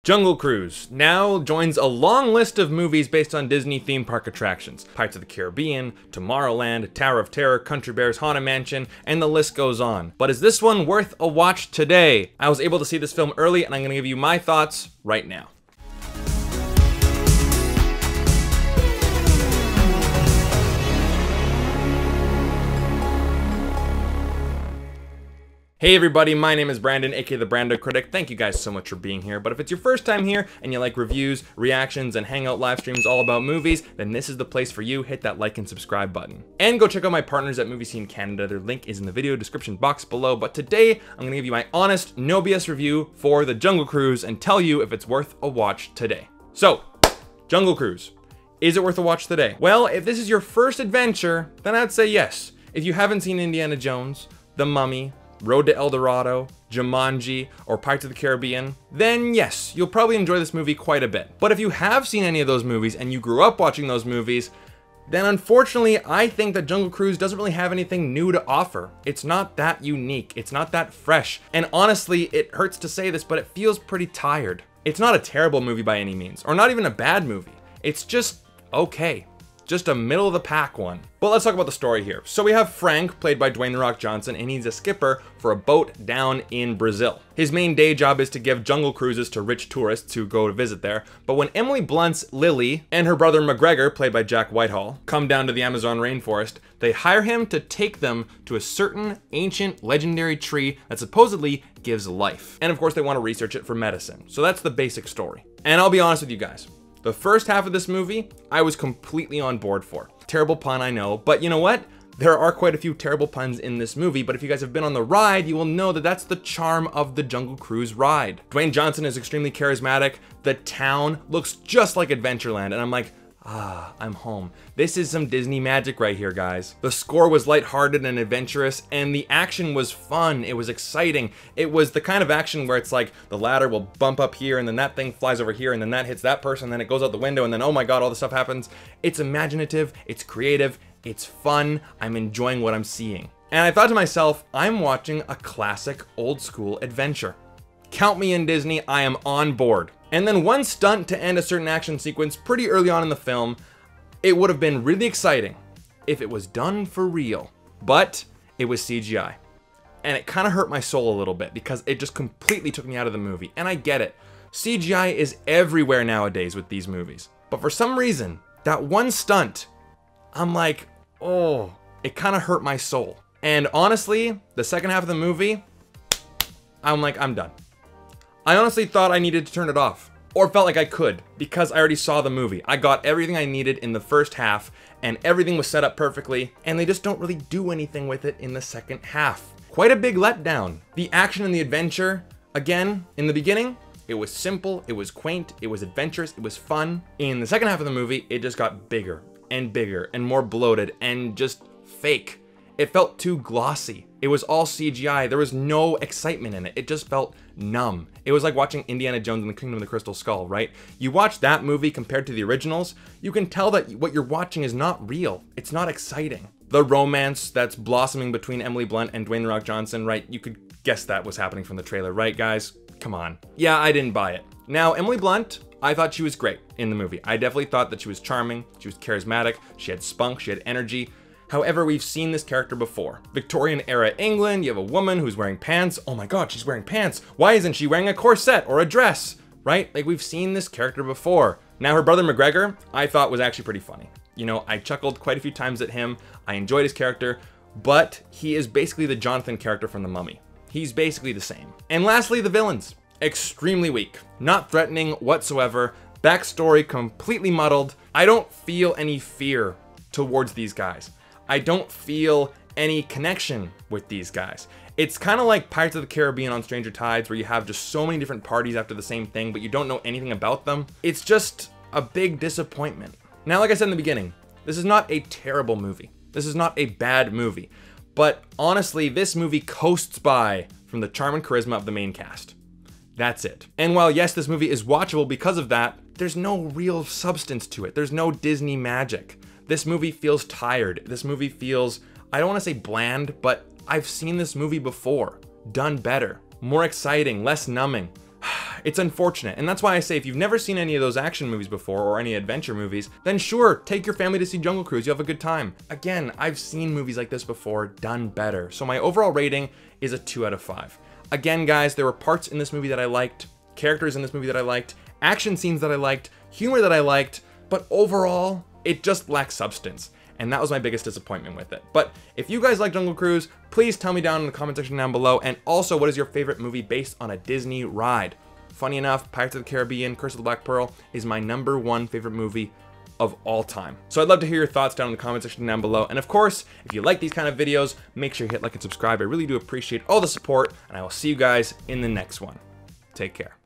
Jungle Cruise now joins a long list of movies based on Disney theme park attractions. Pirates of the Caribbean, Tomorrowland, Tower of Terror, Country Bears, Haunted Mansion, and the list goes on. But is this one worth a watch today? I was able to see this film early, and I'm gonna give you my thoughts right now. Hey everybody, my name is Brandon, aka the BrandoCritic. Thank you guys so much for being here. But if it's your first time here and you like reviews, reactions, and hangout live streams all about movies, then this is the place for you. Hit that like and subscribe button. And go check out my partners at Movie Scene Canada. Their link is in the video description box below. But today, I'm gonna give you my honest, no BS review for the Jungle Cruise and tell you if it's worth a watch today. So, Jungle Cruise. Is it worth a watch today? Well, if this is your first adventure, then I'd say yes. If you haven't seen Indiana Jones, The Mummy, Road to El Dorado, Jumanji, or Pirates of the Caribbean, then yes, you'll probably enjoy this movie quite a bit. But if you have seen any of those movies and you grew up watching those movies, then unfortunately, I think that Jungle Cruise doesn't really have anything new to offer. It's not that unique, it's not that fresh, and honestly, it hurts to say this, but it feels pretty tired. It's not a terrible movie by any means, or not even a bad movie. It's just okay. Just a middle of the pack one. But let's talk about the story here. So we have Frank, played by Dwayne "The Rock" Johnson, and he's a skipper for a boat down in Brazil. His main day job is to give jungle cruises to rich tourists who go to visit there. But when Emily Blunt's Lily and her brother McGregor, played by Jack Whitehall, come down to the Amazon rainforest, they hire him to take them to a certain ancient legendary tree that supposedly gives life. And of course they want to research it for medicine. So that's the basic story. And I'll be honest with you guys. The first half of this movie, I was completely on board for. Terrible pun, I know, but you know what? There are quite a few terrible puns in this movie, but if you guys have been on the ride, you will know that that's the charm of the Jungle Cruise ride. Dwayne Johnson is extremely charismatic. The town looks just like Adventureland, and I'm like, ah, I'm home. This is some Disney magic right here, guys. The score was lighthearted and adventurous, and the action was fun. It was exciting. It was the kind of action where it's like the ladder will bump up here, and then that thing flies over here, and then that hits that person, and then it goes out the window, and then oh my god, all this stuff happens. It's imaginative, it's creative, it's fun. I'm enjoying what I'm seeing. And I thought to myself, I'm watching a classic old school adventure. Count me in, Disney, I am on board. And then one stunt to end a certain action sequence pretty early on in the film. It would have been really exciting if it was done for real, but it was CGI. And it kind of hurt my soul a little bit because it just completely took me out of the movie. And I get it. CGI is everywhere nowadays with these movies. But for some reason, that one stunt, I'm like, oh, it kind of hurt my soul. And honestly, the second half of the movie, I'm like, I'm done. I honestly thought I needed to turn it off, or felt like I could, because I already saw the movie. I got everything I needed in the first half, and everything was set up perfectly, and they just don't really do anything with it in the second half. Quite a big letdown. The action and the adventure, again, in the beginning, it was simple, it was quaint, it was adventurous, it was fun. In the second half of the movie, it just got bigger and more bloated and just fake. It felt too glossy. It was all CGI. There was no excitement in it. It just felt numb. It was like watching Indiana Jones and the Kingdom of the Crystal Skull, right? You watch that movie compared to the originals, you can tell that what you're watching is not real. It's not exciting. The romance that's blossoming between Emily Blunt and Dwayne "The Rock" Johnson, right? You could guess that was happening from the trailer, right, guys? Come on. Yeah, I didn't buy it. Now, Emily Blunt, I thought she was great in the movie. I definitely thought that she was charming, she was charismatic, she had spunk, she had energy. However, we've seen this character before. Victorian era England, you have a woman who's wearing pants. Oh my god, she's wearing pants. Why isn't she wearing a corset or a dress? Right? Like, we've seen this character before. Now, her brother McGregor, I thought was actually pretty funny. You know, I chuckled quite a few times at him. I enjoyed his character, but he is basically the Jonathan character from The Mummy. He's basically the same. And lastly, the villains. Extremely weak. Not threatening whatsoever. Backstory completely muddled. I don't feel any fear towards these guys. I don't feel any connection with these guys. It's kind of like Pirates of the Caribbean on Stranger Tides, where you have just so many different parties after the same thing, but you don't know anything about them. It's just a big disappointment. Now, like I said in the beginning, this is not a terrible movie. This is not a bad movie. But honestly, this movie coasts by from the charm and charisma of the main cast. That's it. And while yes, this movie is watchable because of that, there's no real substance to it. There's no Disney magic. This movie feels tired. This movie feels, I don't want to say bland, but I've seen this movie before, done better, more exciting, less numbing. it's unfortunate. And that's why I say if you've never seen any of those action movies before or any adventure movies, then sure, take your family to see Jungle Cruise. You have a good time. Again, I've seen movies like this before done better. So my overall rating is a 2 out of 5. Again, guys, there were parts in this movie that I liked, characters in this movie that I liked, action scenes that I liked, humor that I liked, but overall, it just lacks substance. And that was my biggest disappointment with it. But if you guys like Jungle Cruise, please tell me down in the comment section down below. And also, what is your favorite movie based on a Disney ride? Funny enough, Pirates of the Caribbean, Curse of the Black Pearl is my #1 favorite movie of all time. So I'd love to hear your thoughts down in the comment section down below. And of course, if you like these kind of videos, make sure you hit like and subscribe. I really do appreciate all the support, and I will see you guys in the next one. Take care.